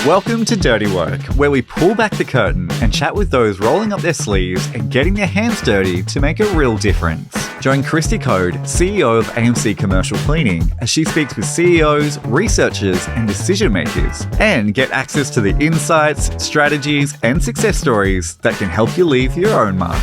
Welcome to Dirty Work, where we pull back the curtain and chat with those rolling up their sleeves and getting their hands dirty to make a real difference. Join Kristie Coade, CEO of AMC Commercial Cleaning, as she speaks with CEOs, researchers, and decision makers, and get access to the insights, strategies, and success stories that can help you leave your own mark.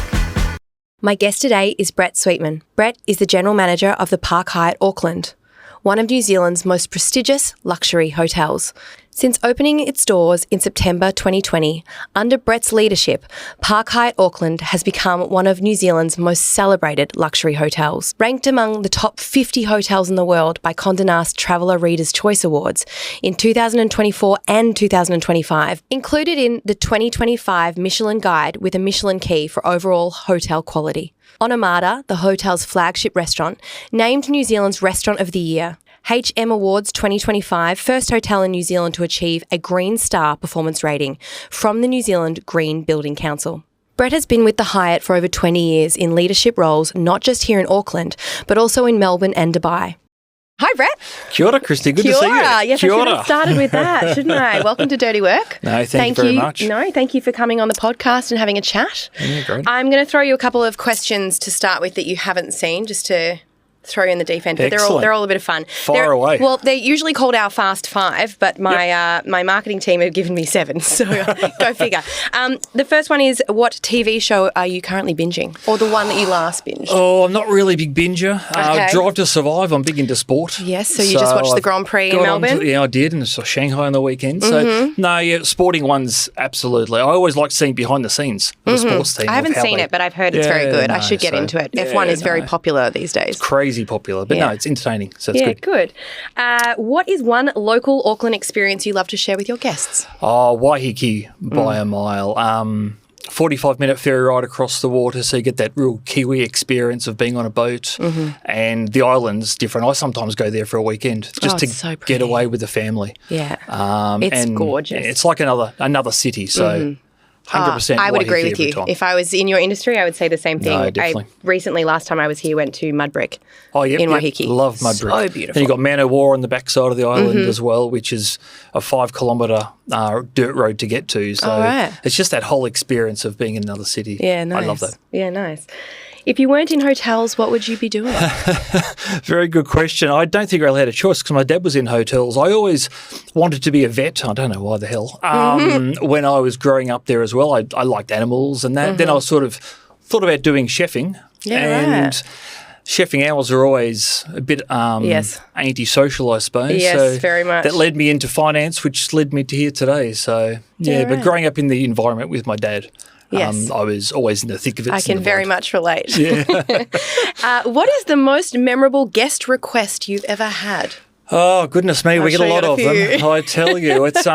My guest today is Brett Sweetman. Brett is the General Manager of the Park Hyatt Auckland, one of New Zealand's most prestigious luxury hotels. Since opening its doors in September 2020, under Brett's leadership, Park Hyatt Auckland has become one of New Zealand's most celebrated luxury hotels. Ranked among the top 50 hotels in the world by Condé Nast Traveller Reader's Choice Awards in 2024 and 2025, included in the 2025 Michelin Guide with a Michelin key for overall hotel quality. Onomata, the hotel's flagship restaurant, named New Zealand's Restaurant of the Year. HM Awards 2025, first hotel in New Zealand to achieve a Green Star performance rating from the New Zealand Green Building Council. Brett has been with the Hyatt for over 20 years in leadership roles, not just here in Auckland, but also in Melbourne and Dubai. Hi, Brett. Kia ora, Kristie. Good to see you. Yes, Kia I should ora. have started with that, shouldn't I? Welcome to Dirty Work. No, thank you very much. No, thank you for coming on the podcast and having a chat. Yeah, great. I'm going to throw you a couple of questions to start with that you haven't seen, just to throw you in the deep end, but they're all a bit of fun. Fire away. Well, they're usually called our Fast Five, but my my marketing team have given me 7, so go figure. The first one is, what TV show are you currently binging, or the one that you last binged? Oh, I'm not really a big binger. Okay. Drive to Survive, I'm big into sport. Yes, so you just watched the Grand Prix in Melbourne? Yeah, I did, and saw Shanghai on the weekend. So, no, yeah, sporting ones, absolutely. I always like seeing behind the scenes of the sports team. I haven't seen it, but I've heard it's very good. I should get into it. F1 is very popular these days. Crazy popular, but no, it's entertaining, so it's good. What is one local Auckland experience you love to share with your guests? Oh, Waiheke by a mile. 45-minute ferry ride across the water, so you get that real Kiwi experience of being on a boat. And the island's different. I sometimes go there for a weekend just to get away with the family. Yeah, it's gorgeous. It's like another city, so 100%. I would agree with you. If I was in your industry, I would say the same thing. No, definitely. Recently, last time I was here, went to Mudbrick in Waiheke. Love Mudbrick. So beautiful. And you've got Manowar on the backside of the island as well, which is a 5-kilometre dirt road to get to. So it's just that whole experience of being in another city. Yeah, nice. I love that. Yeah, nice. If you weren't in hotels, what would you be doing? Very good question. I don't think I really had a choice because my dad was in hotels. I always wanted to be a vet. I don't know why the hell. When I was growing up there as well, I liked animals and that. Then I sort of thought about doing chefing. Chefing hours are always a bit antisocial, I suppose. Yes, so very much. That led me into finance, which led me to here today. So, but growing up in the environment with my dad, I was always in the thick of it. I can very much relate. Yeah. What is the most memorable guest request you've ever had? Oh, goodness me, we get a lot of them. I tell you, it's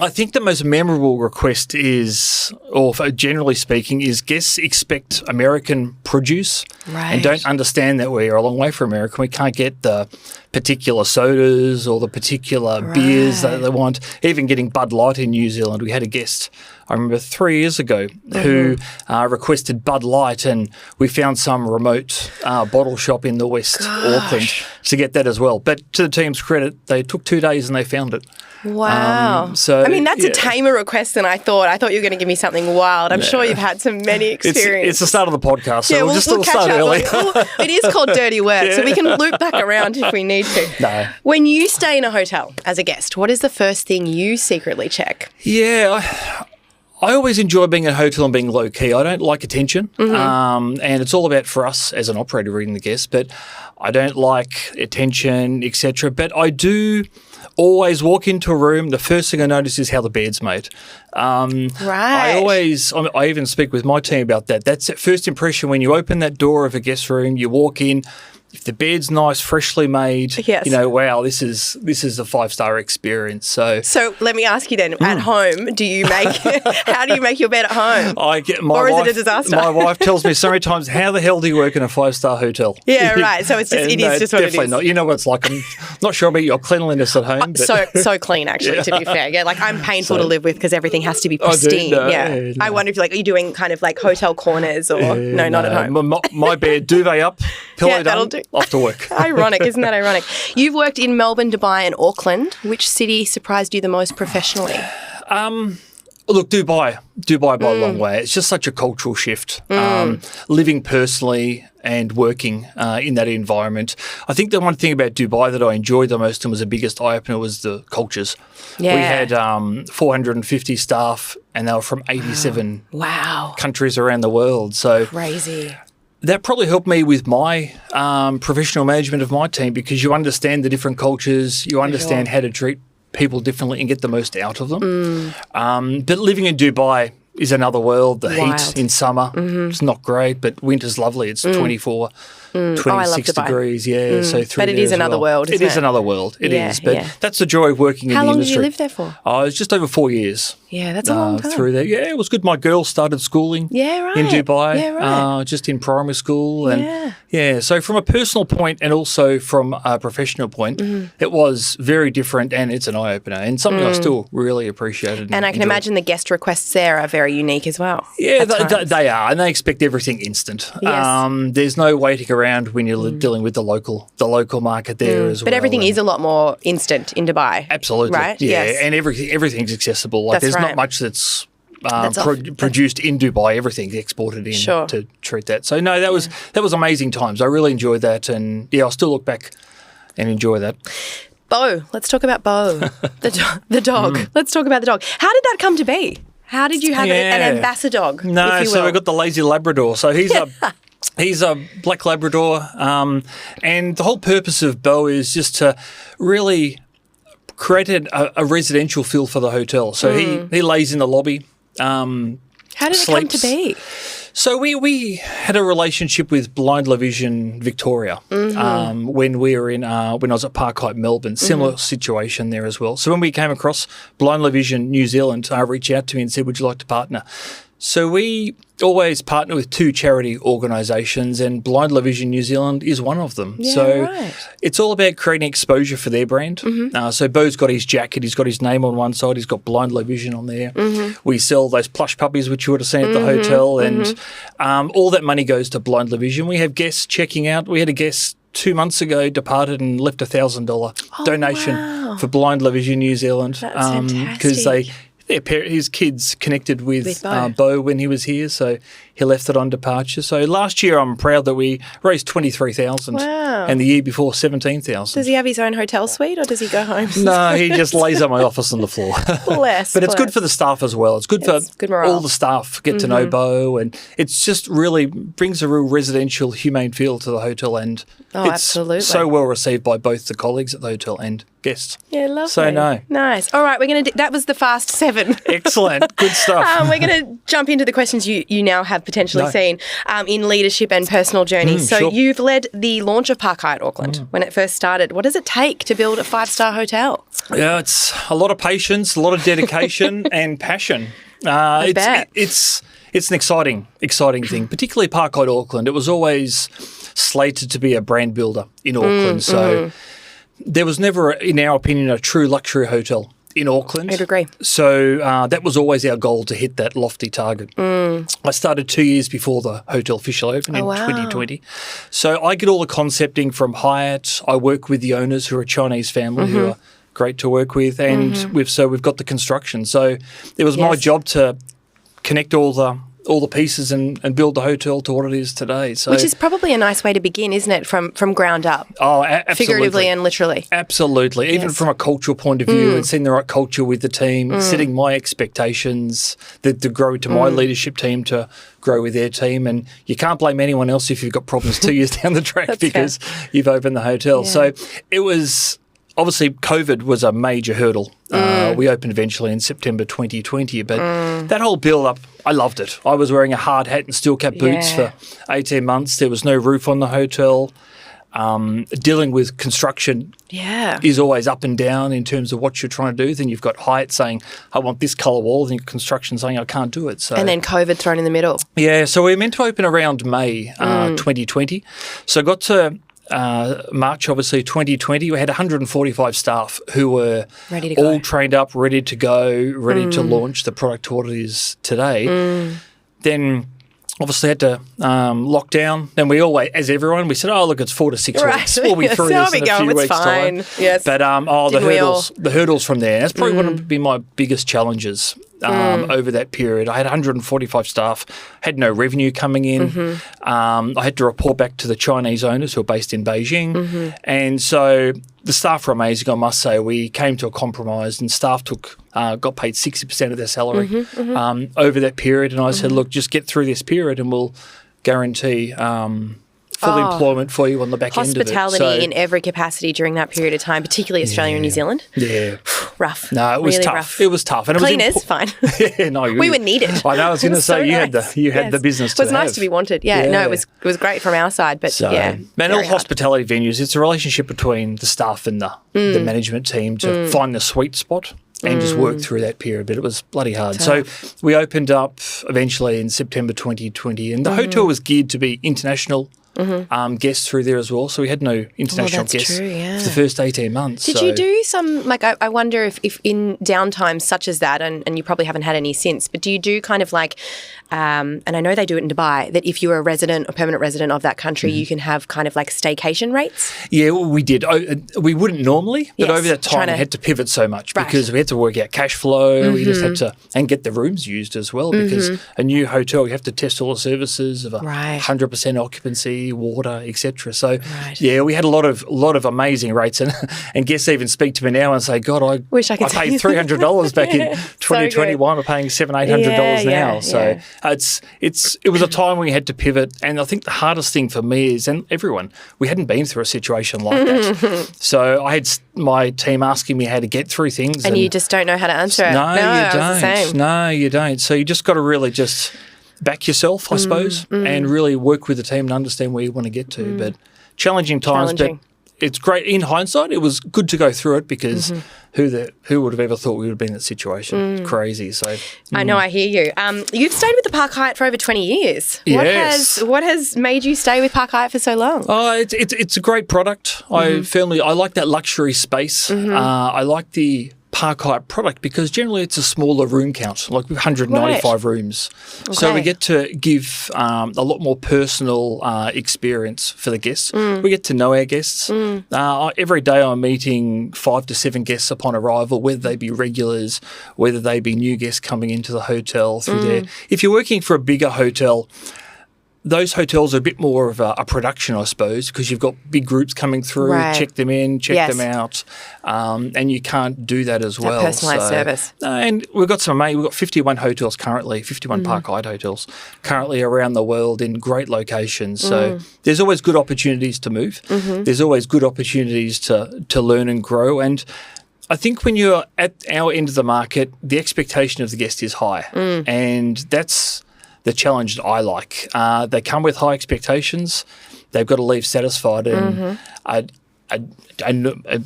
I think the most memorable request is, or generally speaking, is guests expect American produce and don't understand that we're a long way from America. We can't get the particular sodas or the particular beers that they want. Even getting Bud Light in New Zealand, we had a guest, I remember 3 years ago, who requested Bud Light, and we found some remote bottle shop in the West Auckland to get that as well. But to the team's credit, they took 2 days and they found it. Wow. So I mean, that's a tamer request than I thought. I thought you were going to give me something wild. I'm sure you've had many experiences. It's the start of the podcast, so we'll catch start up early. It is called Dirty Work, so we can loop back around if we need to. No. When you stay in a hotel as a guest, what is the first thing you secretly check? Yeah, I always enjoy being at a hotel and being low-key. I don't like attention, and it's all about, for us as an operator, reading the guests, but I don't like attention, etc. But I do always walk into a room, the first thing I notice is how the bed's made. I even speak with my team about that. That's that first impression when you open that door of a guest room, you walk in. If the bed's nice, freshly made, you know, wow, this is a 5-star experience. So let me ask you then, at home, do you make? How do you make your bed at home? Or is it a disaster? My wife tells me so many times, "How the hell do you work in a 5-star hotel?" Yeah, right. So it is just what it is. Definitely not. You know what it's like. I'm not sure about your cleanliness at home. But so clean, actually. To be fair, like I'm painful to live with because everything has to be pristine. I wonder if are you doing kind of like hotel corners or no, not at home. My bed, duvet up, pillow down. That'll do. off to work. Ironic, isn't that ironic? You've worked in Melbourne, Dubai and Auckland. Which city surprised you the most professionally? Look, Dubai by a long way. It's just such a cultural shift. Living personally and working in that environment. I think the one thing about Dubai that I enjoyed the most and was the biggest eye-opener was the cultures. Yeah. We had 450 staff and they were from 87 countries around the world. So crazy. That probably helped me with my professional management of my team because you understand the different cultures, you understand how to treat people differently and get the most out of them. But living in Dubai is another world. The heat in summer, it's not great, but winter's lovely. It's 24, 26 degrees. Yeah, so through but it is another world, isn't it? It is another world. It is. But that's the joy of working in the industry. How long did you live there for? Oh, it was just over 4 years. Yeah, that's a long time. Through there. Yeah, it was good. My girl started schooling in Dubai, just in primary school. And so from a personal point and also from a professional point, it was very different and it's an eye-opener and something I still really appreciated. And I can imagine the guest requests there are very unique as well. Yeah, they are, and they expect everything instant. Yes. There's no waiting around when you're dealing with the local market there as well. But everything is a lot more instant in Dubai. Absolutely. Right? Yeah, yes. and everything's accessible. Like there's not much that's produced in Dubai. Everything's exported in to treat that. So no, that was amazing times. I really enjoyed that, and I'll still look back and enjoy that. Bo, let's talk about Bo, the dog. Let's talk about the dog. How did that come to be? How did you have an ambassador dog? No, if you so will? we got the lazy Labrador. So he's a black Labrador, and the whole purpose of Bo is just to really create a residential feel for the hotel. So he lays in the lobby. How did it come to be? So we had a relationship with Blind Low Vision Victoria when we were when I was at Park Hyatt Melbourne. Similar situation there as well. So when we came across Blind Low Vision New Zealand, reached out to me and said, "Would you like to partner?" So we always partner with two charity organisations, and Blind Low Vision New Zealand is one of them. It's all about creating exposure for their brand. So Bo's got his jacket, he's got his name on one side, he's got Blind Low Vision on there. We sell those plush puppies which you would have seen at the hotel, and all that money goes to Blind Low Vision. We have guests checking out. We had a guest 2 months ago departed and left $1,000 donation for Blind Low Vision New Zealand because his kids connected with Bo when he was here, so he left it on departure. So last year, I'm proud that we raised $23,000, and the year before $17,000. Does he have his own hotel suite, or does he go home? No, he just lays at my office on the floor. But it's good for the staff as well. It's good for all the staff get to know Bo, and it's just really brings a real residential, humane feel to the hotel, and it's so well received by both the colleagues at the hotel and guests. Yeah, lovely. So nice. All right, we're going to. That was the fast 7. Excellent, good stuff. We're going to jump into the questions you now have potentially seen in leadership and personal journeys. So you've led the launch of Park Hyatt Auckland when it first started. What does it take to build a 5-star hotel? Yeah, it's a lot of patience, a lot of dedication and passion. It's an exciting thing, particularly Park Hyatt Auckland. It was always slated to be a brand builder in Auckland. So there was never, in our opinion, a true luxury hotel in Auckland. I'd agree. So that was always our goal, to hit that lofty target. I started 2 years before the hotel officially opened in 2020. So I get all the concepting from Hyatt. I work with the owners, who are a Chinese family who are great to work with, and we've got the construction. So it was my job to connect all the pieces and build the hotel to what it is today. So, which is probably a nice way to begin, isn't it, from ground up? Oh, absolutely. Figuratively and literally. Absolutely. Even from a cultural point of view, and setting the right culture with the team, setting my expectations to grow to my leadership team to grow with their team. And you can't blame anyone else if you've got problems 2 years down the track because you've opened the hotel. Yeah. So it was... Obviously, COVID was a major hurdle. We opened eventually in September 2020, but that whole build-up, I loved it. I was wearing a hard hat and steel-cap boots for 18 months. There was no roof on the hotel. Dealing with construction is always up and down in terms of what you're trying to do. Then you've got Hyatt saying, I want this colour wall, and construction saying, I can't do it. So, and then COVID thrown in the middle. Yeah, so we were meant to open around May 2020. So I got to... March, obviously, 2020, we had 145 staff who were all trained up, ready to go, ready to launch the product to what it is today. Then obviously had to lock down. Then we always, as everyone, we said, "Oh, look, it's 4 to 6 weeks. We'll be through this in a few weeks' time." Yes. But the hurdles from there. That's probably one of my biggest challenges over that period. I had 145 staff, had no revenue coming in. I had to report back to the Chinese owners who are based in Beijing, and so the staff were amazing. I must say, we came to a compromise, and staff got paid 60% of their salary over that period. And I said, "Look, just get through this period, and we'll guarantee full employment for you on the back end of it." Hospitality in every capacity during that period of time, particularly Australia and New Zealand. Yeah. Rough. No, it was really tough. Rough. It was tough. And Cleaners, fine. Yeah, no, we were needed. I know. I was going to say nice. you had the business. It was nice to be wanted. Yeah. No, it was great from our side, but man, all hospitality venues, it's a relationship between the staff and the management team to find the sweet spot and just work through that period. But it was bloody hard. Tough. So we opened up eventually in September 2020, and the hotel was geared to be international. Guests through there as well, so we had no international guests for the first 18 months. Did you do some, like, I wonder if in downtime such as that, and you probably haven't had any since, but do you do kind of like, and I know they do it in Dubai, that if you're a resident or permanent resident of that country, you can have kind of like staycation rates? Yeah, well, we did. We wouldn't normally, but over that time we had to pivot so much because we had to work out cash flow. We just had to, and get the rooms used as well, because a new hotel, you have to test all the services of 100% occupancy, water, etc. So we had a lot of amazing rates, and guests even speak to me now and say, "God, I wish I paid $300 back in 2021. We're paying $700-800 now." So it was a time when we had to pivot, and I think the hardest thing for me is, and everyone, we hadn't been through a situation like that. So I had my team asking me how to get through things, and you just don't know how to answer it. No, you don't. No, you don't. So you just got to really just back yourself, I suppose, and really work with the team and understand where you want to get to. But challenging times, but it's great. In hindsight, it was good to go through it, because who would have ever thought we would have been in that situation? It's crazy. So I know, I hear you. You've stayed with the Park Hyatt for over 20 years. Yes. What has made you stay with Park Hyatt for so long? It's a great product. I like that luxury space. I like the Park Hyatt product because generally it's a smaller room count, like 195 rooms. Okay. So we get to give a lot more personal experience for the guests. We get to know our guests. Every day I'm meeting 5 to 7 guests upon arrival, whether they be regulars, whether they be new guests coming into the hotel through there. If you're working for a bigger hotel, those hotels are a bit more of a production, I suppose, because you've got big groups coming through, check them in, check them out, and you can't do that as well. Personalised service. And we've got 51 hotels currently, 51 Park Hyatt hotels currently around the world in great locations. So there's always good opportunities to move. There's always good opportunities to learn and grow. And I think when you're at our end of the market, the expectation of the guest is high, and that's the challenge that I like. They come with high expectations. They've got to leave satisfied. And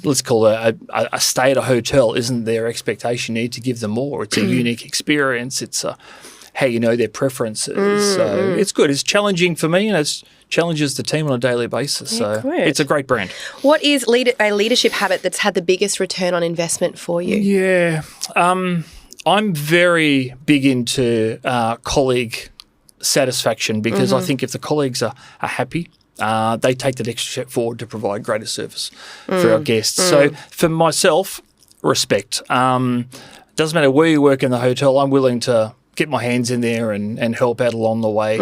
let's call it a stay at a hotel isn't their expectation. You need to give them more. It's a unique experience. It's how you know their preferences. So it's good. It's challenging for me, and it challenges the team on a daily basis. So it's a great brand. What is a leadership habit that's had the biggest return on investment for you? Yeah. I'm very big into colleague satisfaction, because I think if the colleagues are happy, they take that extra step forward to provide greater service for our guests. So for myself, respect. Doesn't matter where you work in the hotel, I'm willing to get my hands in there and help out along the way.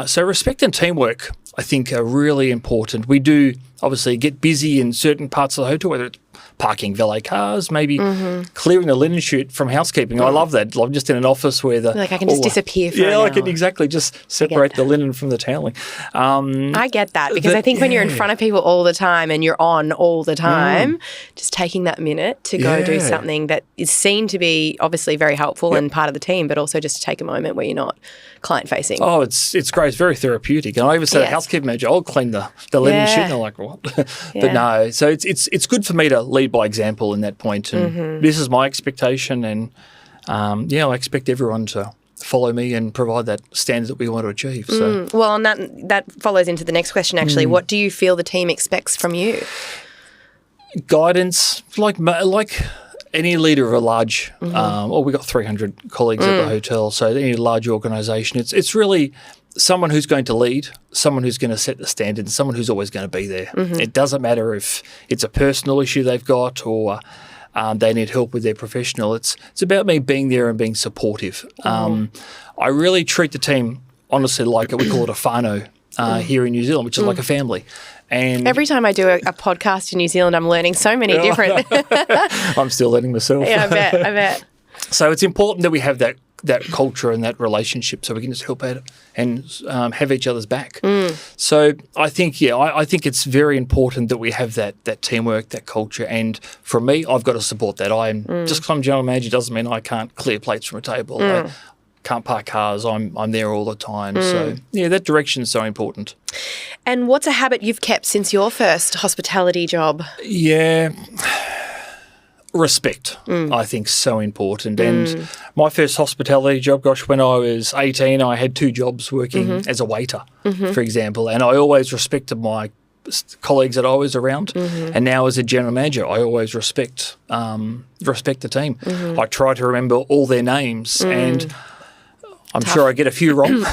So respect and teamwork, I think, are really important. We do obviously get busy in certain parts of the hotel, whether it's parking valet cars, maybe clearing the linen chute from housekeeping. I love that. I'm just in an office where I can just disappear for an hour. I can exactly just separate the linen from the toweling. I get that, because I think when you're in front of people all the time and you're on all the time, just taking that minute to go do something that is seen to be obviously very helpful and part of the team, but also just to take a moment where you're not client facing. Oh, it's great. It's very therapeutic. And I even said to the housekeeping manager, I'll clean the linen chute. And they're like, what? But no, so it's good for me to lead by example in that point. And this is my expectation. And I expect everyone to follow me and provide that standard that we want to achieve. So. Well, and that follows into the next question, actually. What do you feel the team expects from you? Guidance, like any leader of a large, we've got 300 colleagues at the hotel, so any large organisation, it's really someone who's going to lead, someone who's going to set the standard, and someone who's always going to be there. It doesn't matter if it's a personal issue they've got or they need help with their professional. It's about me being there and being supportive. I really treat the team, honestly, like we call it a whānau here in New Zealand, which is like a family. And every time I do a podcast in New Zealand, I'm learning so many different. I'm still learning myself. Yeah, I bet. So it's important that we have that culture and that relationship, so we can just help out and have each other's back. So I think, I think it's very important that we have that teamwork, that culture. And for me, I've got to support that. Just because I'm general manager doesn't mean I can't clear plates from a table. I can't park cars. I'm there all the time. So that direction is so important. And what's a habit you've kept since your first hospitality job? Yeah. Respect, I think, so important. And my first hospitality job, gosh, when I was 18, I had 2 jobs working as a waiter, for example, and I always respected my colleagues that I was around. And now as a general manager, I always respect the team. I try to remember all their names, and I'm sure I get a few wrong,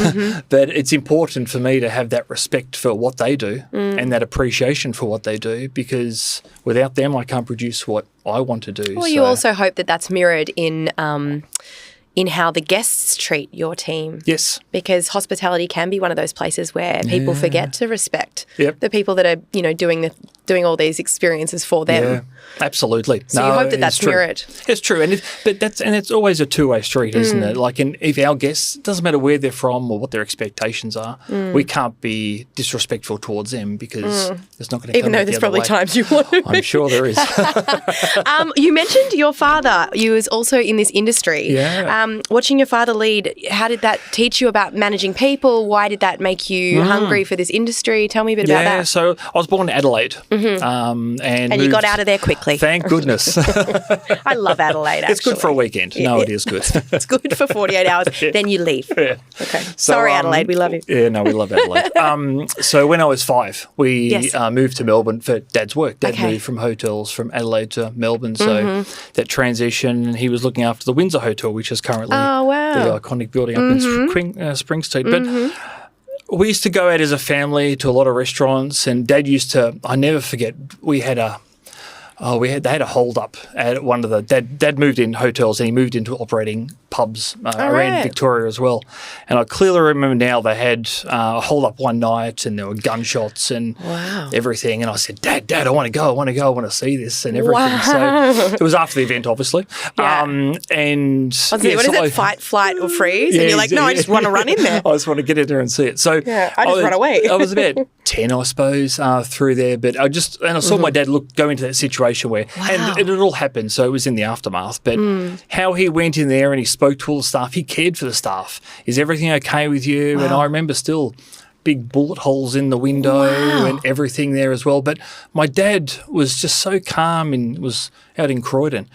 but it's important for me to have that respect for what they do and that appreciation for what they do, because without them, I can't produce what I want to do. Well, you also hope that that's mirrored in how the guests treat your team. Yes. Because hospitality can be one of those places where people forget to respect the people that are, doing all these experiences for them. Yeah, absolutely. So you hope that that's mirrored. It's true, and it's always a two-way street, isn't it? Like, if our guests, it doesn't matter where they're from or what their expectations are, we can't be disrespectful towards them, because it's not going to come even though there's probably times you want to. I'm sure there is. You mentioned your father. You was also in this industry. Yeah. Watching your father lead, how did that teach you about managing people? Why did that make you hungry for this industry? Tell me a bit about that. Yeah, so I was born in Adelaide. And you got out of there quickly. Thank goodness. I love Adelaide, actually. It's good for a weekend. No, it is good. It's good for 48 hours. Then you leave. Yeah. Okay. Sorry, Adelaide. We love you. Yeah, no, we love Adelaide. So when I was 5, we moved to Melbourne for Dad's work. Dad moved from hotels from Adelaide to Melbourne. So that transition, he was looking after the Windsor Hotel, which is currently the iconic building up in Spring Street. But we used to go out as a family to a lot of restaurants, and Dad used to, I never forget, they had a hold up at one of the, Dad moved in hotels and he moved into operating pubs around Victoria as well. And I clearly remember now they had a hold up one night, and there were gunshots and everything. And I said, Dad, I want to go. I want to see this and everything. Wow. So it was after the event, obviously. Yeah. And what is it? Fight, flight, or freeze? And you're like, no, I just want to run in there. I just want to get in there and see it. So I just run away. I was about 10, I suppose, through there. But I saw my dad go into that situation where, and it all happened. So it was in the aftermath. But how he went in there and he spoke to all the staff, he cared for the staff. Is everything okay with you? And I remember still big bullet holes in the window and everything there as well. But my dad was just so calm, and was out in Croydon,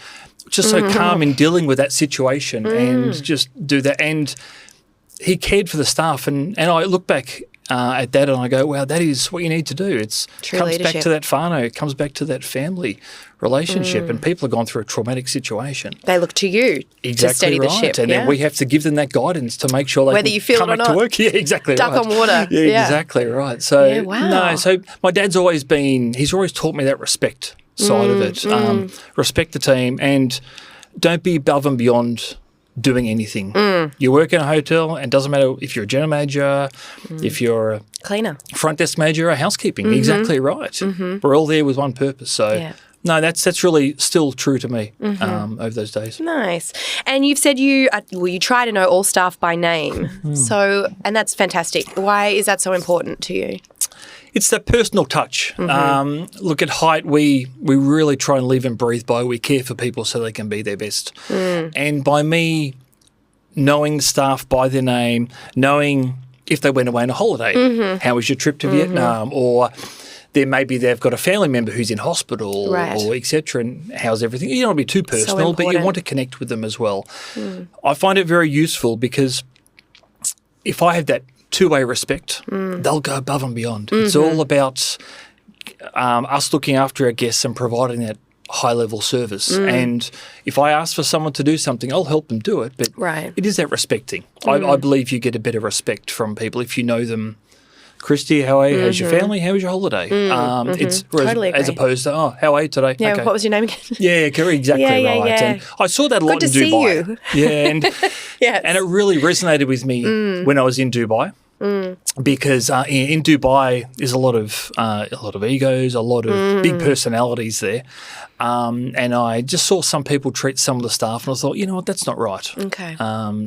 just so calm in dealing with that situation and just do that. And he cared for the staff. And I look back at that and I go, wow, that is what you need to do. It comes back to that whānau, it comes back to that family relationship, and people have gone through a traumatic situation. They look to you to steady the ship. And then we have to give them that guidance to make sure they whether you feel come it or back not. to work. Yeah, exactly Duck right. on water. Yeah, exactly right. So so my dad's always he's always taught me that respect side of it. Respect the team, and don't be above and beyond doing anything. You work in a hotel, and it doesn't matter if you're a general manager, if you're a cleaner, front desk manager, or housekeeping. Exactly right. We're all there with one purpose. So no, that's really still true to me over those days. Nice. And you've said you try to know all staff by name. So, and that's fantastic. Why is that so important to you? It's that personal touch. Look, at Hyatt, we really try and live and breathe by, we care for people so they can be their best. And by me knowing the staff by their name, knowing if they went away on a holiday, how was your trip to Vietnam, or maybe they've got a family member who's in hospital, or etc. And how's everything? You don't want to be too personal, but you want to connect with them as well. I find it very useful, because if I have that two-way respect, they'll go above and beyond. It's all about us looking after our guests and providing that high-level service. And if I ask for someone to do something, I'll help them do it. But it is that respecting. I believe you get a better respect from people if you know them. Kristie, how are you? How's your family? How was your holiday? It's Totally as opposed to, how are you today? Yeah, okay. what was your name again? Yeah, exactly right. Yeah. And I saw that a lot Good in to see Dubai. you. Yeah, and Yes. and it really resonated with me when I was in Dubai. Because in Dubai there's a lot of egos, a lot of big personalities there, and I just saw some people treat some of the staff, and I thought, you know what, that's not right. Okay.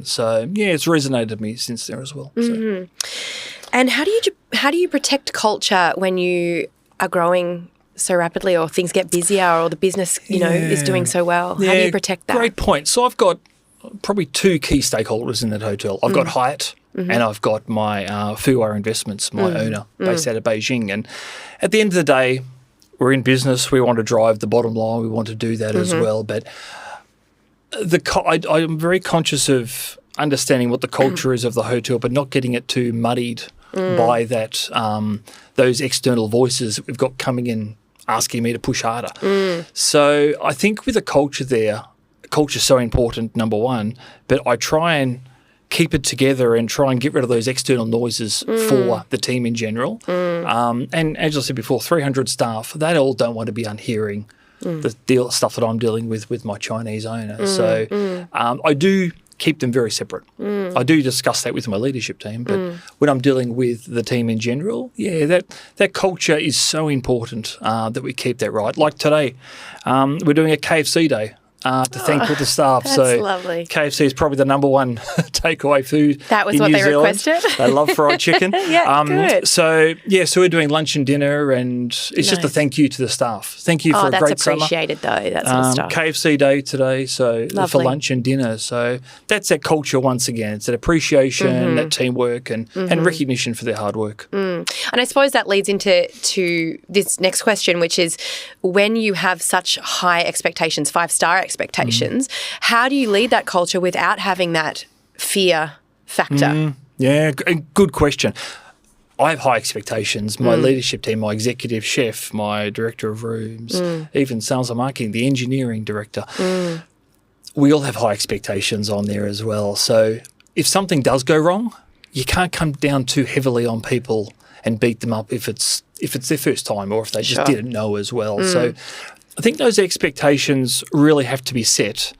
So yeah, it's resonated with me since there as well. So. And how do you protect culture when you are growing so rapidly, or things get busier, or the business is doing so well? How do you protect that? Great point. So I've got probably two key stakeholders in that hotel. I've got Hyatt. And I've got my Fuwa Investments, my owner, based out of Beijing. And at the end of the day, we're in business. We want to drive the bottom line. We want to do that as well. But I'm very conscious of understanding what the culture is of the hotel, but not getting it too muddied by that those external voices that we've got coming in asking me to push harder. So I think with the culture there, culture is so important, number one, but I try and keep it together and try and get rid of those external noises for the team in general. And as I said before, 300 staff, they all don't want to be unhearing the stuff that I'm dealing with my Chinese owner. So I do keep them very separate. I do discuss that with my leadership team, but when I'm dealing with the team in general, that culture is so important that we keep that right. Like today, we're doing a KFC day. To thank all the staff. That's so lovely. KFC is probably the number one takeaway food. That was in what New they Zealand. requested. They love fried chicken. Good. So we're doing lunch and dinner, and it's just a thank you to the staff. Thank you for a great summer. That's appreciated though, that sort of stuff. KFC day today, so for lunch and dinner. So that's that culture once again. It's that appreciation, that teamwork, and recognition for their hard work. And I suppose that leads into this next question, which is when you have such high expectations, 5-star expectations, how do you lead that culture without having that fear factor? Good question. I have high expectations. My leadership team, my executive chef, my director of rooms, even sales and marketing, the engineering director, we all have high expectations on there as well. So if something does go wrong, you can't come down too heavily on people and beat them up if it's their first time or if they just didn't know as well. So I think those expectations really have to be set.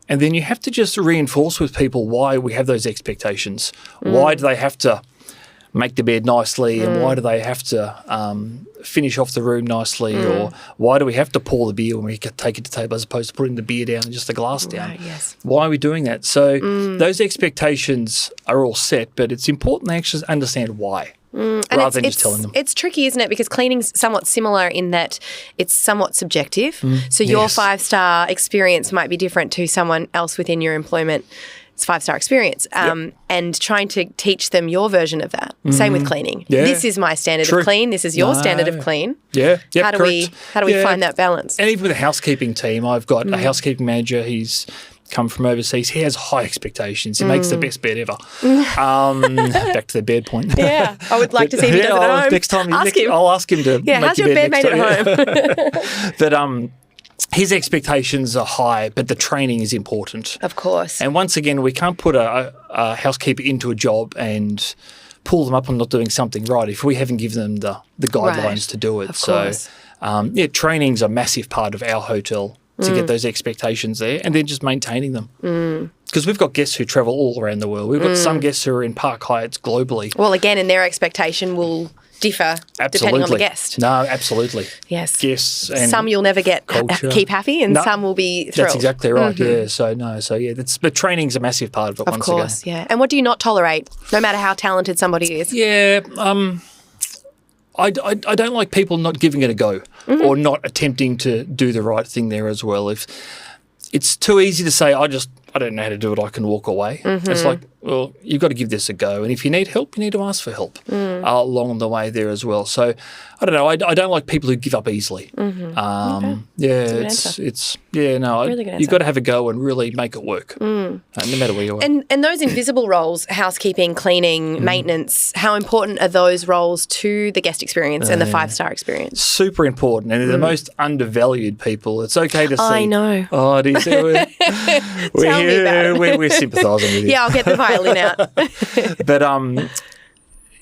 And then you have to just reinforce with people why we have those expectations. Why do they have to make the bed nicely, and why do they have to finish off the room nicely, or why do we have to pour the beer when we take it to table as opposed to putting the beer down and just the glass down? Right, yes. Why are we doing that? So those expectations are all set, but it's important they actually understand why. Rather than just telling them. It's tricky, isn't it? Because cleaning's somewhat similar in that it's somewhat subjective. So your 5-star experience might be different to someone else within your employment. It's 5-star experience. And trying to teach them your version of that. Same with cleaning. Yeah. This is my standard of clean. This is your standard of clean. How do we find that balance? And even with the housekeeping team, I've got a housekeeping manager. He's come from overseas. He has high expectations. He makes the best bed ever. Back to the bed point. Yeah, I would like to see if he does it at home. Next time, him. I'll ask him to make how's your bed next made at home? But his expectations are high, but the training is important. Of course. And once again, we can't put a housekeeper into a job and pull them up on not doing something right if we haven't given them the guidelines to do it. Of course. Training's a massive part of our hotel to get those expectations there, and then just maintaining them. Because we've got guests who travel all around the world. We've got some guests who are in Park Hyatts globally. Well, again, and their expectation will differ depending on the guest. No, absolutely. Yes. Guests and some you'll never keep happy, and some will be thrilled. That's exactly right. Yeah. But training's a massive part of it. Of course. Yeah. And what do you not tolerate, no matter how talented somebody is? Yeah. I don't like people not giving it a go or not attempting to do the right thing there as well. If it's too easy to say, I don't know how to do it, I can walk away. It's like, well, you've got to give this a go. And if you need help, you need to ask for help along the way there as well. So I don't know. I don't like people who give up easily. Okay. Yeah, you've got to have a go and really make it work, no matter where you are. And those invisible roles, housekeeping, cleaning, maintenance, how important are those roles to the guest experience and the 5-star experience? Super important, and they're the most undervalued people. It's okay to see. I know. Oh, do you see? We're me about it. We're sympathising with you. Yeah, I'll get the violin out. But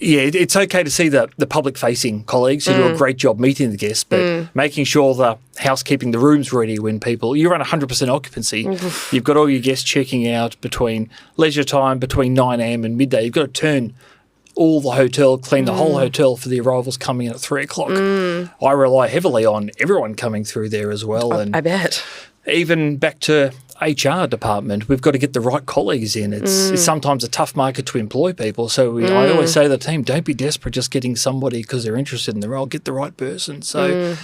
it's okay to see the public-facing colleagues who do a great job meeting the guests, but making sure the housekeeping, the room's ready when you run 100% occupancy. You've got all your guests checking out between leisure time, between 9 a.m. and midday. You've got to turn all the hotel, clean the whole hotel for the arrivals coming in at 3 o'clock. I rely heavily on everyone coming through there as well. And I bet. Even back to HR department, we've got to get the right colleagues in. It's sometimes a tough market to employ people. So I always say to the team, don't be desperate just getting somebody because they're interested in the role. Get the right person. So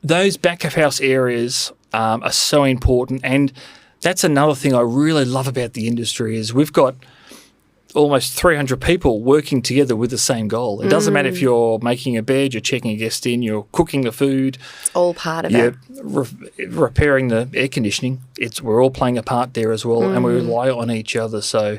those back of house areas are so important. And that's another thing I really love about the industry is we've got almost 300 people working together with the same goal. It doesn't matter if you're making a bed, you're checking a guest in, you're cooking the food. It's all part of it. Repairing the air conditioning. We're all playing a part there as well, and we rely on each other. So,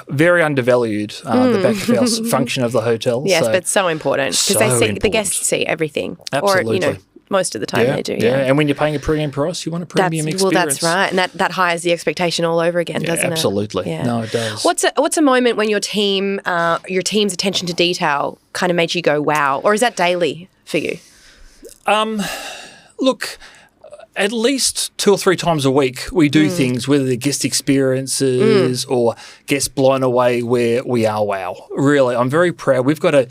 very undervalued, the back of house function of the hotel. Yes, but so important because the guests see everything. Absolutely. Or, most of the time they do. Yeah, and when you're paying a premium price, you want a premium experience. Well, that's right, and that hires the expectation all over again, doesn't absolutely. it? No, it does. What's a moment when your team's attention to detail kind of made you go, wow, or is that daily for you? Look, at least 2 or 3 times a week, we do things, whether they're guest experiences or guests blown away where we are wow. Really, I'm very proud. We've got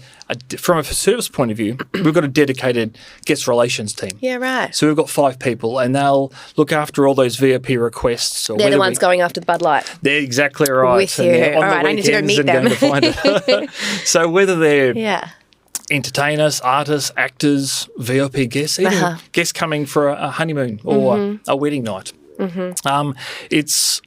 from a service point of view, we've got a dedicated guest relations team. Yeah, right. So we've got 5 people and they'll look after all those VIP requests. They're the ones going after the Bud Light. They're exactly right. With you. All right, I need to go meet them. So whether they're entertainers, artists, actors, VIP guests, even guests coming for a honeymoon or a wedding night. It's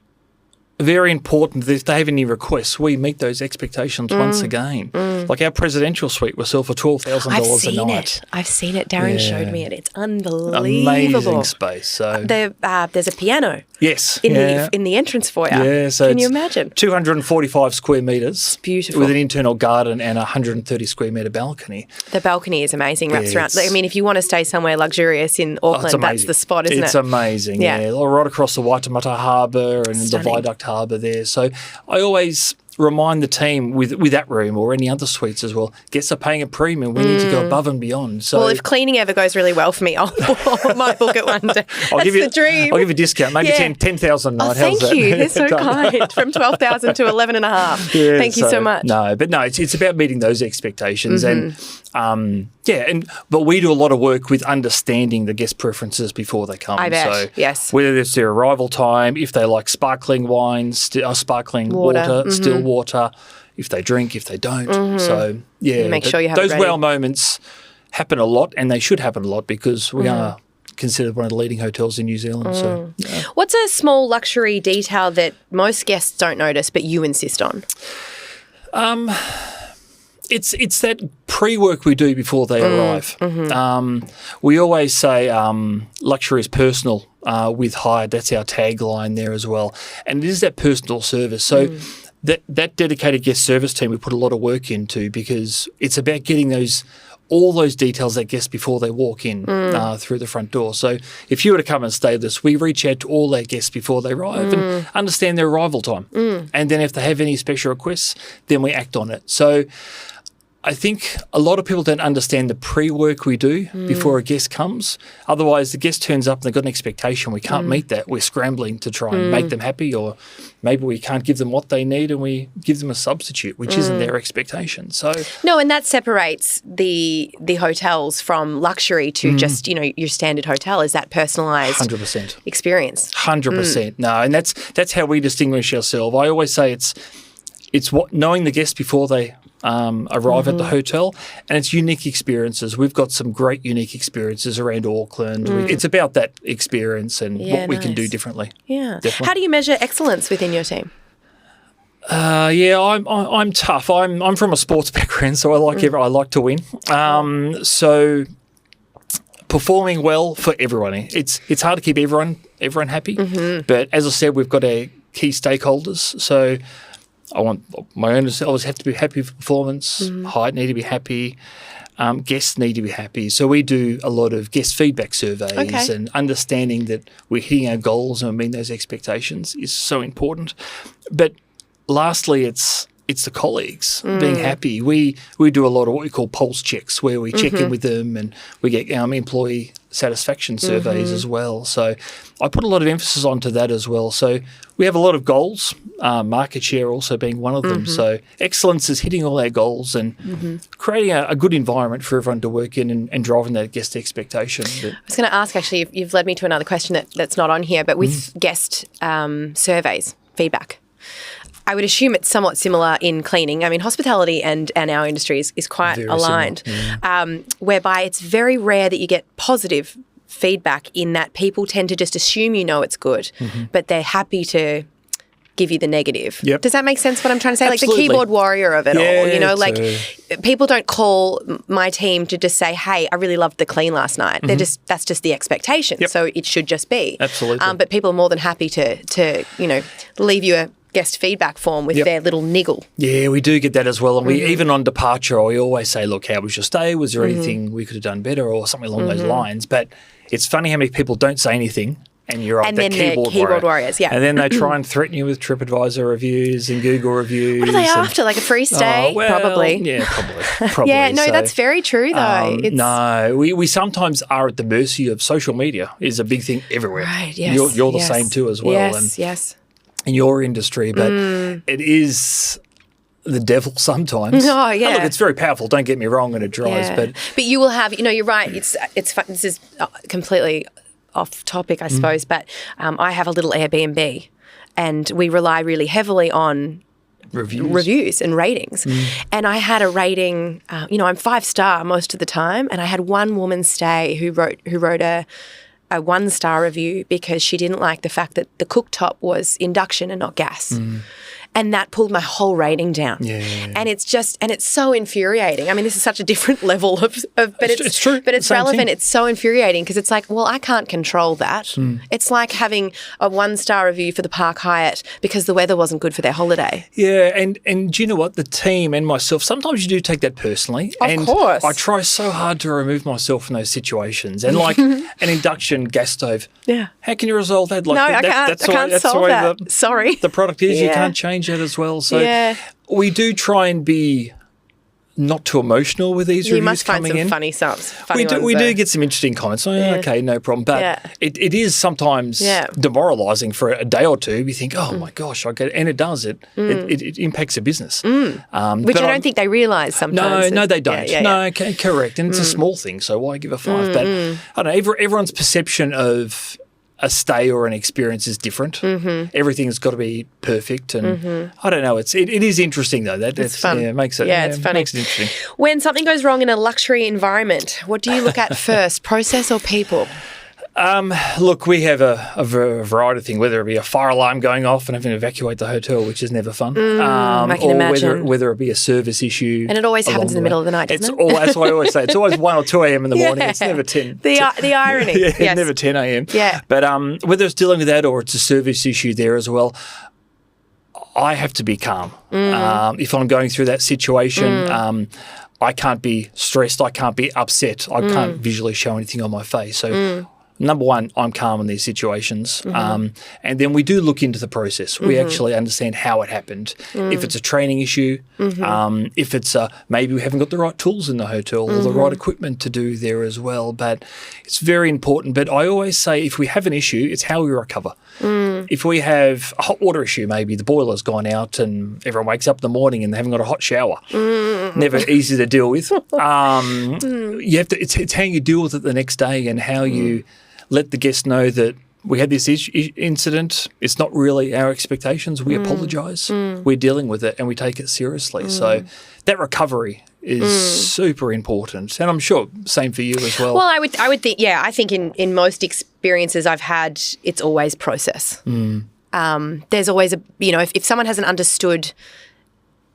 very important that if they have any requests, we meet those expectations once again. Like our presidential suite was sold for $12,000 a night. I've seen it. Darren showed me it. It's unbelievable. Amazing space. So there's a piano. Yes. In the entrance foyer. Yeah. So can you imagine? 245 square metres. It's beautiful. With an internal garden and a 130 square metre balcony. The balcony is amazing. Wraps around. I mean, if you want to stay somewhere luxurious in Auckland, that's the spot, isn't it? It's amazing. Yeah. Right across the Waitemata Harbour and the Viaduct Harbour there. So I always remind the team with that room or any other suites as well, guests are paying a premium. We need to go above and beyond. So, well, if cleaning ever goes really well for me, I might book it one day. That's the dream. I'll give you a discount, maybe 10,000 a night. Thank you. They're so kind. From 12,000 to 11,500. Yeah, thank you so much. It's about meeting those expectations and but we do a lot of work with understanding the guest preferences before they come. I bet, so yes. Whether it's their arrival time, if they like sparkling wines, sparkling water, still water, if they drink, if they don't. So, you make sure you have those it ready. wow moments happen a lot, and they should happen a lot because we are considered one of the leading hotels in New Zealand. So, what's a small luxury detail that most guests don't notice but you insist on? It's that pre-work we do before they arrive. We always say luxury is personal with Hyatt. That's our tagline there as well. And it is that personal service. So that dedicated guest service team we put a lot of work into because it's about getting all those details that guests before they walk in through the front door. So if you were to come and stay with us, we reach out to all our guests before they arrive and understand their arrival time. And then if they have any special requests, then we act on it. So I think a lot of people don't understand the pre-work we do before a guest comes. Otherwise, the guest turns up and they've got an expectation. We can't meet that. We're scrambling to try and make them happy, or maybe we can't give them what they need and we give them a substitute, which isn't their expectation. So no, and that separates the hotels from luxury to just, your standard hotel, is that personalised 100% experience. 100%. No, and that's how we distinguish ourselves. I always say it's what knowing the guests before they arrive at the hotel, and it's unique experiences. We've got some great unique experiences around Auckland. It's about that experience and what we can do differently. Yeah. Definitely. How do you measure excellence within your team? I'm tough. I'm from a sports background, so I like to win. So performing well for everyone. It's hard to keep everyone happy, but as I said, we've got our key stakeholders. So I want my owners always have to be happy for performance. Hyatt need to be happy. Guests need to be happy. So we do a lot of guest feedback surveys, and understanding that we're hitting our goals and meeting those expectations is so important. But lastly, it's the colleagues being happy. We do a lot of what we call pulse checks, where we check in with them, and we get employee satisfaction surveys as well. So I put a lot of emphasis onto that as well. So we have a lot of goals, market share also being one of them. So excellence is hitting all our goals and creating a good environment for everyone to work in and driving that guest expectation. I was going to ask, actually, you've led me to another question that's not on here, but with guest surveys, feedback, I would assume it's somewhat similar in cleaning. I mean, hospitality and our industry is quite very aligned, whereby it's very rare that you get positive feedback, in that people tend to just assume it's good, but they're happy to give you the negative. Yep. Does that make sense what I'm trying to say? Absolutely. Like the keyboard warrior of it all, people don't call my team to just say, hey, I really loved the clean last night. That's just the expectation. Yep. So it should just be. Absolutely. But people are more than happy to leave you a guest feedback form with their little niggle. Yeah, we do get that as well. And we even on departure, we always say, look, how was your stay? Was there anything we could have done better, or something along those lines? But it's funny how many people don't say anything, and you're right, the keyboard warriors, and then they try and threaten you with TripAdvisor reviews and Google reviews. What are they after? Like a free stay? Probably. Yeah, probably. Yeah, no, that's very true though. No, we sometimes are at the mercy of social media. Is a big thing everywhere. Right, yes. You're the same too as well. Yes. In your industry, but it is the devil sometimes. Oh, yeah. Look, it's very powerful, don't get me wrong, and it drives. But you will have, you're right, it's fun. This is completely off topic, I suppose, but I have a little Airbnb, and we rely really heavily on reviews and ratings. And I had a rating, I'm 5-star most of the time, and I had one woman stay who wrote a 1-star review because she didn't like the fact that the cooktop was induction and not gas. And that pulled my whole rating down. Yeah. And it's so infuriating. I mean, this is such a different level but it's true. But it's relevant. Thing. It's so infuriating because it's like, well, I can't control that. It's like having a 1-star review for the Park Hyatt because the weather wasn't good for their holiday. Yeah, and do you know what? The team and myself, sometimes you do take that personally. Of course. I try so hard to remove myself from those situations. And like an induction gas stove. Yeah. How can you resolve that? Like, I can't solve that. Sorry. The product is. You can't change it as well. So we do try and be not too emotional with these reviews. You must find coming some in. funny stuff. We do get some interesting comments. Okay, no problem. But it is sometimes demoralising for a day or two. You think, oh my gosh, I get it. And it does. It impacts a business. Which I don't think they realise sometimes. No, they don't. No, correct. And it's a small thing, so why give a 5? But I don't know, everyone's perception of a stay or an experience is different. Everything's got to be perfect, and I don't know. It is interesting though. It's fun. Yeah, it makes it. Yeah, it's funny. Makes it interesting. When something goes wrong in a luxury environment, what do you look at first, process or people? Look, we have a variety of things, whether it be a fire alarm going off and having to evacuate the hotel, which is never fun. I can imagine. Whether it be a service issue. And it always happens in the middle of the night, doesn't it? That's what I always say. It's always 1 or 2 a.m. in the morning. It's never 10. The irony. Yes. Never 10 a.m. Yeah. But whether it's dealing with that or it's a service issue there as well, I have to be calm. If I'm going through that situation, I can't be stressed. I can't be upset. I can't visually show anything on my face. So number one, I'm calm in these situations. And then we do look into the process. We actually understand how it happened. If it's a training issue, if it's maybe we haven't got the right tools in the hotel or the right equipment to do there as well. But it's very important. But I always say if we have an issue, it's how we recover. If we have a hot water issue, maybe the boiler's gone out and everyone wakes up in the morning and they haven't got a hot shower. Never easy to deal with. You have to. It's how you deal with it the next day and how you let the guest know that we had this incident. It's not really our expectations. We apologise. We're dealing with it and we take it seriously. So that recovery is super important. And I'm sure same for you as well. Well, I would think, I think in most experiences I've had, it's always process. there's always if someone hasn't understood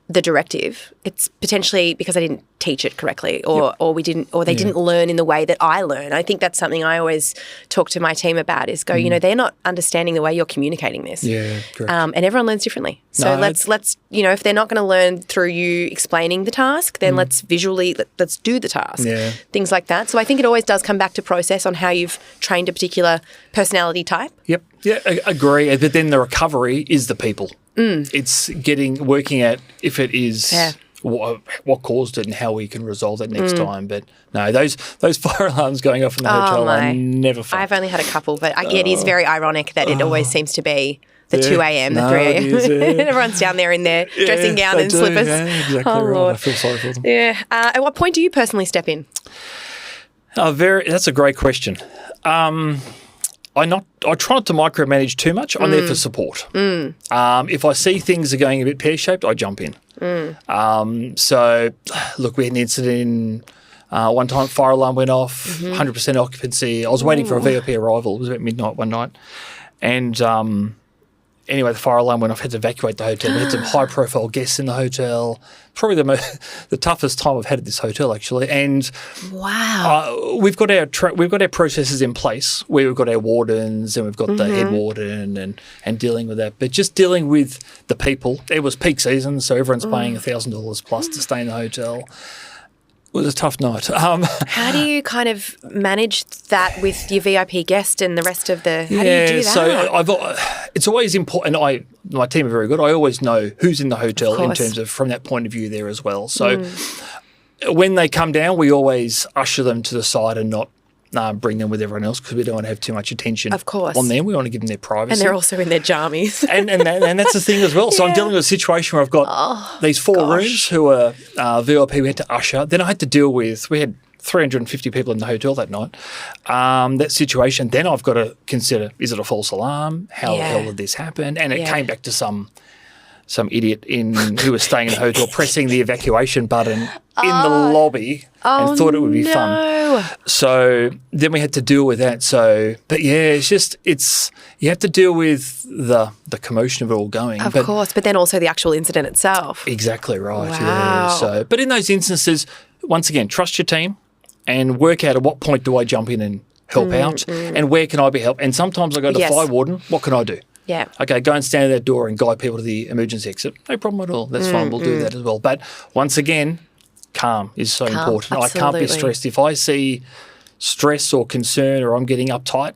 the directive, it's potentially because I didn't teach it correctly, or they didn't learn in the way that I learn. I think that's something I always talk to my team about is they're not understanding the way you're communicating this. Yeah, correct. And everyone learns differently. So let's if they're not going to learn through you explaining the task, then let's do the task. Yeah. Things like that. So I think it always does come back to process on how you've trained a particular personality type. Yep. Yeah, I agree. But then the recovery is the people. It's working at if it is what caused it and how we can resolve that next time. But no, those fire alarms going off in the hotel are never fun. I've only had a couple, but it is very ironic that it always seems to be the 2 a.m., the 3 a.m. Everyone's down there in their dressing gown and slippers. Yeah, exactly right. Lord. I feel sorry for them. Yeah. At what point do you personally step in? That's a great question. I try not to micromanage too much. I'm there for support. If I see things are going a bit pear-shaped, I jump in. So, look, we had an incident one time, fire alarm went off, 100% occupancy. I was waiting for a VIP arrival. It was about midnight one night. And anyway, the fire alarm went off, had to evacuate the hotel. We had some high-profile guests in the hotel. Probably the toughest time I've had at this hotel, actually. And wow, we've got our processes in place where we've got our wardens and we've got the head warden and dealing with that. But just dealing with the people, it was peak season, so everyone's paying $1,000 plus to stay in the hotel. It was a tough night. How do you kind of manage that with your VIP guest and the rest of the? How do you do that? So it's always important. My team are very good. I always know who's in the hotel in terms of from that point of view there as well. So when they come down, we always usher them to the side and not bring them with everyone else because we don't want to have too much attention on them. We want to give them their privacy. And they're also in their jammies. and that's the thing as well. So I'm dealing with a situation where I've got these 4 rooms who are VIP we had to usher. Then I had to deal with, we had 350 people in the hotel that night. That situation, then I've got to consider, is it a false alarm? How the hell did this happen? And it came back to some idiot who was staying in the hotel pressing the evacuation button in the lobby and thought it would be fun. So then we had to deal with that. So, but yeah, you have to deal with the commotion of it all going. Of course, but then also the actual incident itself. Exactly right. Wow. Yeah. So, but in those instances, once again, trust your team and work out at what point do I jump in and help out and where can I be helped. And sometimes I go to the fire warden, what can I do? Yeah. Okay, go and stand at that door and guide people to the emergency exit. No problem at all. That's fine. We'll do that as well. But once again, calm is so important. Absolutely. I can't be stressed. If I see stress or concern or I'm getting uptight,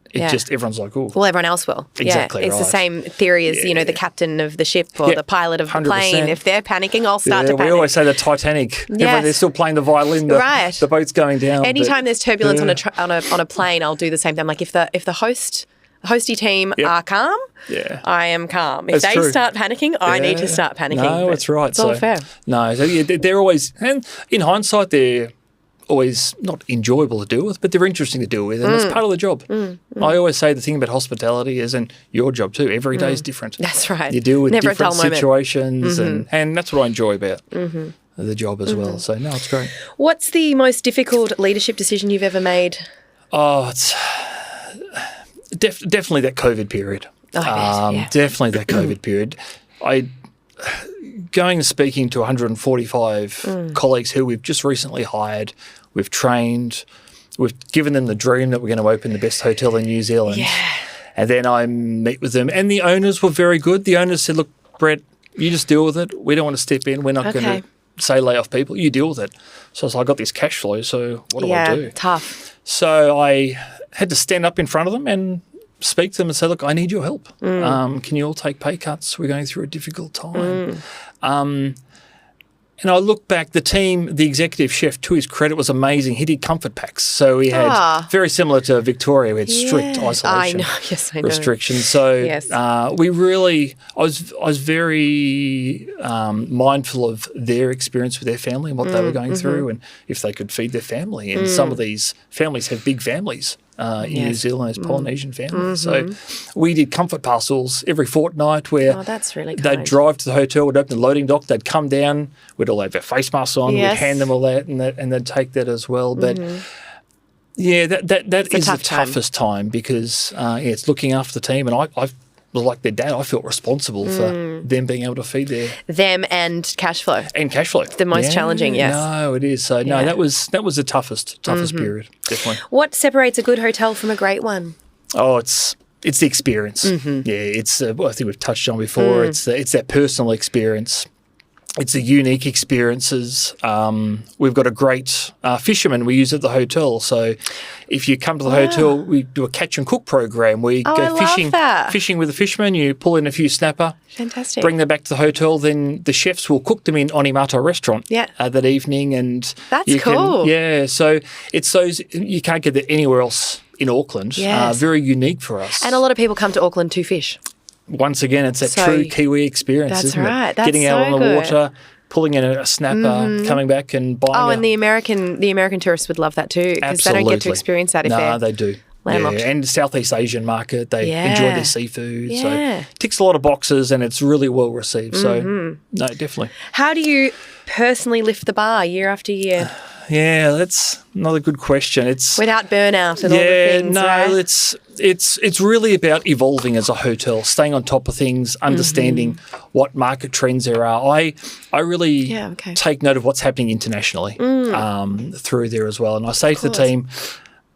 everyone's like, oh. Well, everyone else will. Exactly It's the same theory as, the captain of the ship or the pilot of the 100%. plane. If they're panicking, I'll start to panic. We always say the Titanic. Yes. They're still playing the violin. The boat's going down. Anytime there's turbulence on a plane, I'll do the same thing. Like if the hosty team are calm, I am calm. If they start panicking, I need to start panicking. No, that's right. It's all fair. No, so they're always, and in hindsight, they're always not enjoyable to deal with, but they're interesting to deal with, and that's part of the job. I always say the thing about hospitality is, and your job too, every day is different. That's right. You deal with Never different situations, and that's what I enjoy about the job as well. So, no, it's great. What's the most difficult leadership decision you've ever made? Oh, it's definitely that COVID period. Definitely that COVID period. Going and speaking to 145 colleagues who we've just recently hired, we've trained, we've given them the dream that we're going to open the best hotel in New Zealand. Yeah. And then I meet with them, and the owners were very good. The owners said, look, Brett, you just deal with it. We don't want to step in. We're not going to say lay off people. You deal with it. So I got this cash flow, so what do I do? Yeah, tough. So I had to stand up in front of them and speak to them and say, look, I need your help. Can you all take pay cuts? We're going through a difficult time. And I look back, the team, the executive chef, to his credit, was amazing. He did comfort packs. So we had, very similar to Victoria, we had strict isolation restrictions. So we really, I was very mindful of their experience with their family and what they were going through and if they could feed their family. And some of these families have big families. In New Zealand, as Polynesian families. So we did comfort parcels every fortnight where that's really they'd drive to the hotel, we'd open the loading dock, they'd come down, we'd all have their face masks on, we'd hand them all that and they'd take that as well. But that is the toughest time because it's looking after the team. And like their dad, I felt responsible for them being able to feed them and cash flow. And cash flow. The most challenging, yes. No, it is. So no, that was the toughest period, definitely. What separates a good hotel from a great one? Oh, it's the experience. Yeah, it's I think we've touched on before. It's that personal experience. It's the unique experiences. We've got a great fisherman we use at the hotel. So if you come to the hotel, we do a catch and cook program. We go fishing with the fisherman. You pull in a few snapper. Fantastic. Bring them back to the hotel. Then the chefs will cook them in Onimato restaurant that evening. And that's cool. So it's those, you can't get that anywhere else in Auckland. Yes. Very unique for us. And a lot of people come to Auckland to fish. Once again, it's that true Kiwi experience, isn't right. it? That's Getting out so on the water, pulling in a snapper, coming back and buying. Oh, and the American tourists would love that too, because they don't get to experience that if they do. Landlocked. Yeah, and the Southeast Asian market, they enjoy their seafood. Yeah. So ticks a lot of boxes and it's really well received. So, no, definitely. How do you personally lift the bar year after year? Yeah, that's another good question. It's without burnout and all the things, right? It's really about evolving as a hotel, staying on top of things, understanding what market trends there are. I really take note of what's happening internationally through there as well. And I say to the team,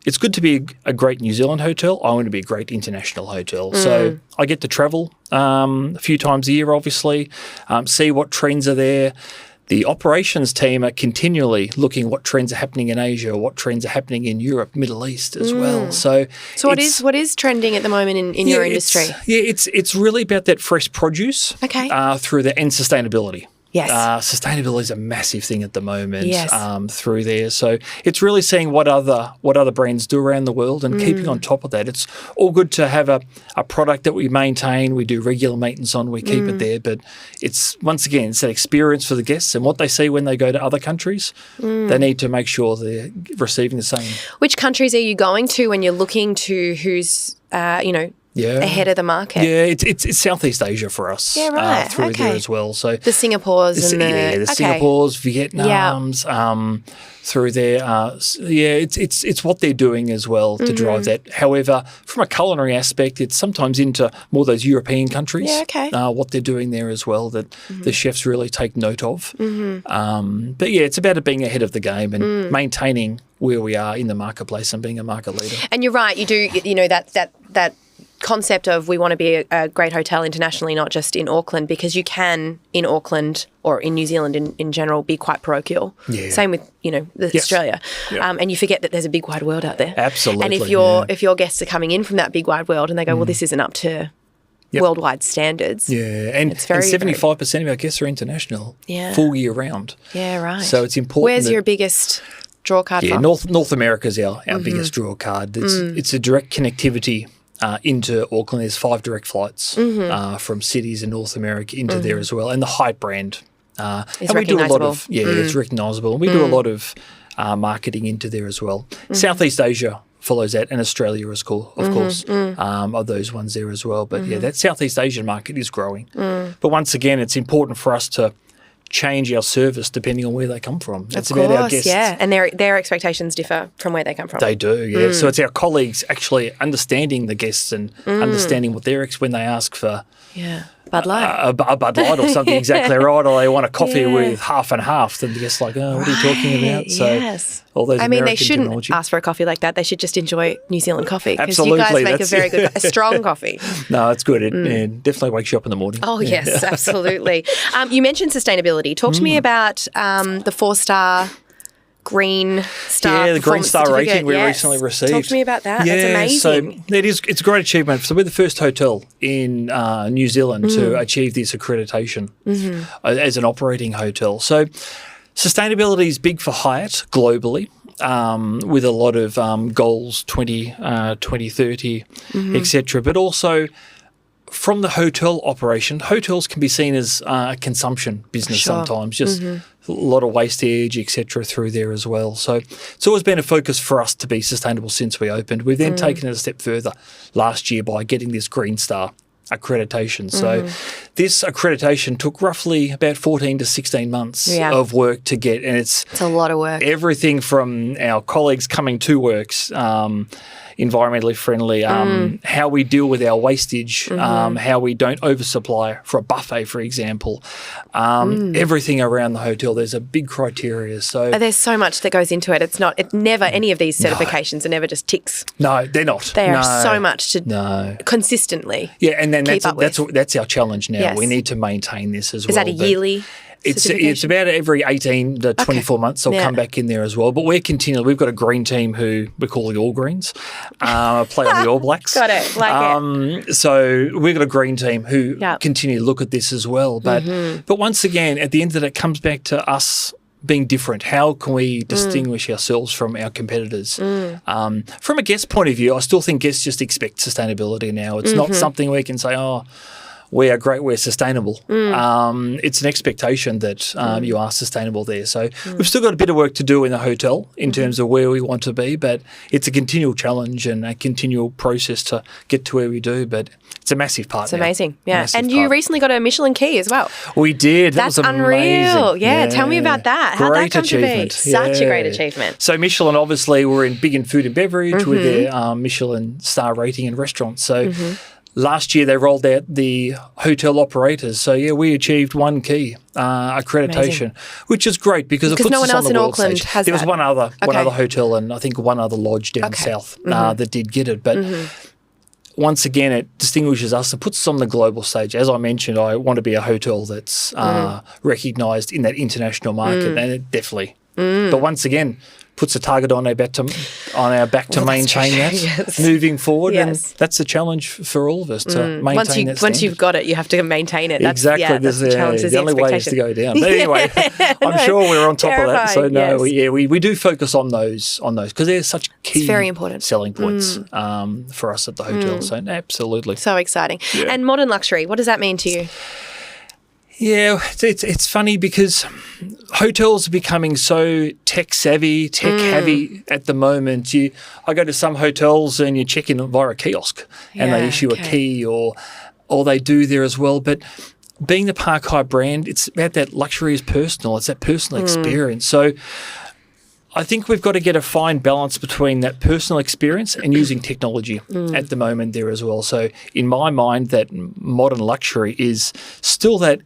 it's good to be a great New Zealand hotel. I want to be a great international hotel. So I get to travel a few times a year, obviously, see what trends are there. The operations team are continually looking what trends are happening in Asia, what trends are happening in Europe, Middle East as well. So what is trending at the moment in your industry? It's really about that fresh produce through the and sustainability. Yes. Sustainability is a massive thing at the moment through there. So it's really seeing what other brands do around the world and keeping on top of that. It's all good to have a product that we maintain, we do regular maintenance on, we keep it there, but it's that experience for the guests and what they see when they go to other countries. They need to make sure they're receiving the same. Which countries are you going to when you're looking to who's ahead of the market? Yeah, it's Southeast Asia for us. Yeah, right. Through there as well. So the Singapores the Singapores, Vietnams, through there. It's what they're doing as well to drive that. However, from a culinary aspect, it's sometimes into more those European countries. Yeah, okay. What they're doing there as well that the chefs really take note of. But yeah, it's about it being ahead of the game and maintaining where we are in the marketplace and being a market leader. And you're right. You do. That concept of we want to be a great hotel internationally, not just in Auckland, because you can in Auckland or in New Zealand in general be quite parochial. Yeah. Same with Australia, and you forget that there's a big wide world out there. Absolutely. And if your guests are coming in from that big wide world and they go, well, this isn't up to worldwide standards. Yeah, and 75% of our guests are international. Yeah. Full year round. Yeah, right. So it's important. Where's your biggest draw card from? North America is our biggest draw card. It's a direct connectivity into Auckland. There's 5 direct flights from cities in North America into there as well. And the Hyatt brand. It's recognisable. It's recognisable. And we do a lot of marketing into there as well. Southeast Asia follows that, and Australia is cool, of course, are those ones there as well. But that Southeast Asian market is growing. But once again, it's important for us to change our service depending on where they come from. It's about our guests. Yeah, and their expectations differ from where they come from. They do, yeah. So it's our colleagues actually understanding the guests and understanding what when they ask for Bud Light. A Bud Light or something exactly right, or they want a coffee with half and half, then they're just like, what are you talking about? So all those they shouldn't ask for a coffee like that. They should just enjoy New Zealand coffee, because you guys Absolutely, make a very good, a strong coffee. No, it's good. It definitely wakes you up in the morning. Oh, yes, absolutely. You mentioned sustainability. Talk to me about the 4-star Green Star. Yeah, the Green Star rating we recently received. Talk to me about that. That's amazing. So it's a great achievement. So we're the first hotel in New Zealand to achieve this accreditation as an operating hotel. So sustainability is big for Hyatt globally, with a lot of goals, 2030, etc. But also from the hotel operation, hotels can be seen as a consumption business sometimes, just a lot of wastage, etc. through there as well. So it's always been a focus for us to be sustainable since we opened. We've then taken it a step further last year by getting this Green Star accreditation. So this accreditation took roughly about 14 to 16 months of work to get, and it's a lot of work. Everything from our colleagues coming to works, environmentally friendly, how we deal with our wastage, how we don't oversupply for a buffet, for example, everything around the hotel. There's a big criteria. So there's so much that goes into it. It's never any of these certifications are never just ticks. No, they're not. They are so much to consistently. Yeah, and then that's our challenge now. Yes. We need to maintain this as well. Is that a yearly? It's about every 18 to 24 months they'll come back in there as well. But we're continually, we've got a green team who we call the All Greens, play on the All Blacks. Got it, it. So we've got a green team who continue to look at this as well. But once again, at the end of it, it comes back to us being different. How can we distinguish ourselves from our competitors? From a guest point of view, I still think guests just expect sustainability now. It's not something we can say, we are great, we're sustainable. It's an expectation that you are sustainable there. So we've still got a bit of work to do in the hotel in terms of where we want to be, but it's a continual challenge and a continual process to get to where we do. But it's a massive part. It's amazing. Yeah. And you recently got a Michelin key as well. We did. That's was unreal. Yeah. Tell me about that. How'd that come to be? Such a great achievement. So Michelin, obviously, we're big in food and beverage with their Michelin star rating in restaurants. So last year, they rolled out the hotel operators. So, we achieved 1 key accreditation, which is great because it puts no us one on the else in world Auckland stage. has There was that. one other hotel and I think one other lodge down south that did get it. But once again, it distinguishes us and puts us on the global stage. As I mentioned, I want to be a hotel that's recognised in that international market, and it definitely. But once again, puts a target on our back to maintain that moving forward, and that's the challenge for all of us to maintain that. Once you've got it, you have to maintain it. That's, exactly, that's the challenge. The only way is to go down. But anyway, I'm sure we're on top of that. So we do focus on those because they're such key, very important selling points for us at the hotel. So absolutely, so exciting. And modern luxury, what does that mean to you? Yeah, it's funny because hotels are becoming so tech savvy, tech heavy at the moment. I go to some hotels and you check in via a kiosk and they issue a key or they do there as well. But being the Park Hyatt brand, it's about that luxury is personal. It's that personal experience. So I think we've got to get a fine balance between that personal experience and using technology at the moment there as well. So in my mind, that modern luxury is still that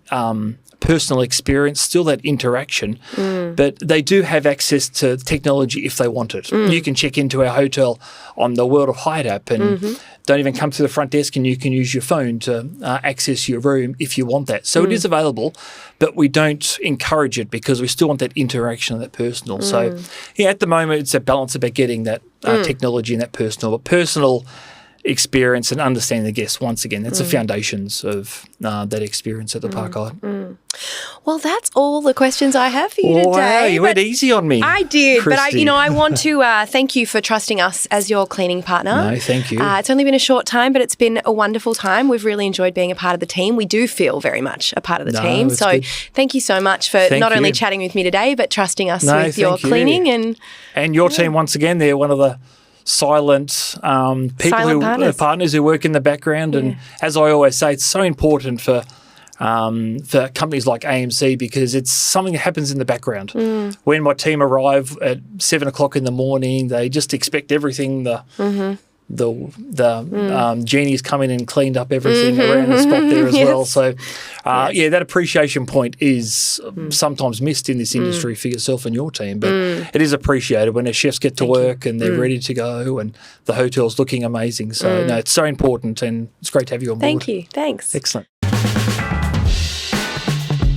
personal experience, still that interaction, but they do have access to technology if they want it. You can check into our hotel on the World of Hyatt app and don't even come to the front desk, and you can use your phone to access your room if you want that. So it is available, but we don't encourage it because we still want that interaction and that personal. So at the moment it's a balance about getting that technology and that personal experience and understanding the guests. Once again, that's the foundations of that experience at the Park Hyatt. Well, that's all the questions I have for you today. Wow, you went easy on me. I did, Kristie. but I want to thank you for trusting us as your cleaning partner. No, thank you. It's only been a short time, but it's been a wonderful time. We've really enjoyed being a part of the team. We do feel very much a part of the team. So good. Thank you so much for not only chatting with me today, but trusting us with your cleaning and your team. Once again, they're one of the silent partners who work in the background. And as I always say, it's so important for companies like AMC because it's something that happens in the background. When my team arrive at 7 o'clock in the morning, they just expect everything. The genie's come in and cleaned up everything around the spot there as well. So, that appreciation point is sometimes missed in this industry for yourself and your team, but it is appreciated when the chefs get to work and they're ready to go and the hotel's looking amazing. So, it's so important and it's great to have you on board. Thank you. Thanks. Excellent.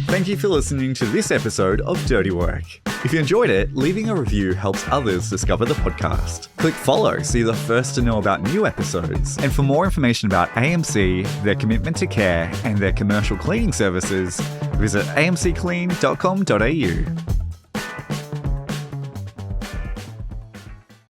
Thank you for listening to this episode of Dirty Work. If you enjoyed it, leaving a review helps others discover the podcast. Click follow so you're the first to know about new episodes. And for more information about AMC, their commitment to care, and their commercial cleaning services, visit amcclean.com.au.